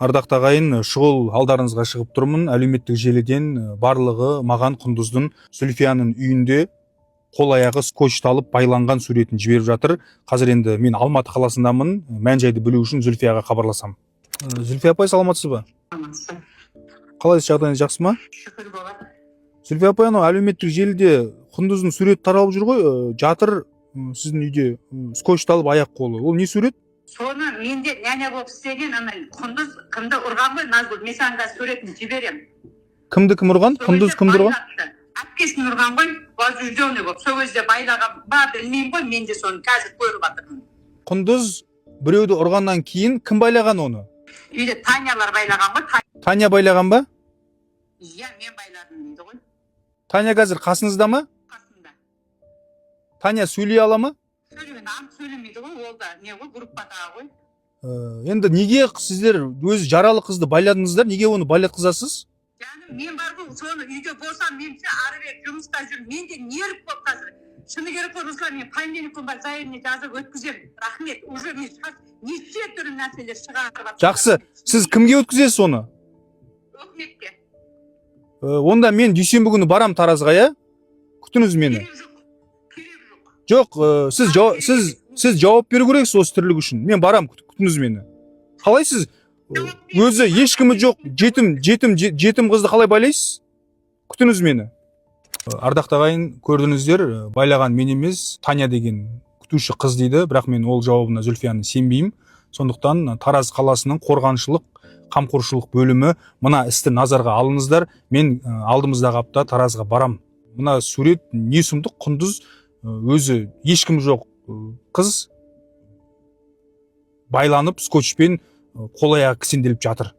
Ардакты агайын, шұғыл алдарыңызға шығып тұрмын. Әлеуметтік желіден барлығы маған Құндыздың Зүлфияның үйінде қол аяғы скотчталып байланған суретін жіберіп жатыр. Қазір енді мен Алматы қаласындамын. Мән жайды білу үшін Зүлфияға хабарласам. Зүлфия апай, саламатсыз ба? Саламатсыз. Қалайсыз, жағдайыңыз жақсы ма? Шүкір болады. Зүлфия апай, анау әлеуметтік желіде Құндыздың суреті таралып жүр ғой, жатыр сіздің үйде скотчталып аяқ қолы. Ол не сурет? Соны менде няня болып істеген ана Құндыз кімді ұрған ғой, Назгүл, мен саған қазір суретін жіберем. Кімді кім ұрған? Құндыз кімді ұрған? Әпкесін ұрған ғой, возбужденный болып. Сол кезде байлаған ба, білмеймін ғой, мен де соны қазір көріп жатырмын. Құндыз біреуді ұрғаннан кейін кім байлаған оны? Үйде Танялар байлаған ғой. Таня байлаған ба? Иә, мен байладым дейді ғой. Таня қазір қасыңызда ма? Қасында. Таня сөйлей ала ма? Сөйлемейді ғой, ол да не ғой, группадағы ғой. Енді неге сіздер өзі жаралы қызды байладыңыздар? Неге оны байлатқызасыз? Жаным, мен бар ғой, соны үйде болсам, менше ары бері жұмыста жүрмін. Менде нерв болып қазір. Шыны керек қой, Руслан, мен понедельник бар заявление жазып өткіземін. Рахмет. Уже мен неше түрлі нәрселер шығарып жатырмын. Жақсы. Сіз кімге өткізесіз оны? Өкіметке. Онда мен дүйсенбі күні барам Таразға, иә? Күтіңіз мені. Керек жоқ. Жоқ, сіз жауап беру керексіз осы тірлік үшін. Мен барам, күтіңіз мені. Қалай сіз өзі ешкімі жоқ жетім қызды қалай байлайсыз? Күтіңіз мені. Ардақты ағайын, көрдіңіздер, байлаған мен емес, Таня деген күтуші қыз дейді, бірақ мен ол жауабына Зүлфияны сенбеймін. Сондықтан Тараз қаласының қорғаншылық, қамқоршылық бөлімі мына істі назарға алыңыздар. Мен алдымыздағы апта Таразға барам. Мына сурет не сұмдық? Құндыз өзі ешкім жоқ қыз байланып скотчпен қол аяғы кісенделіп жатыр.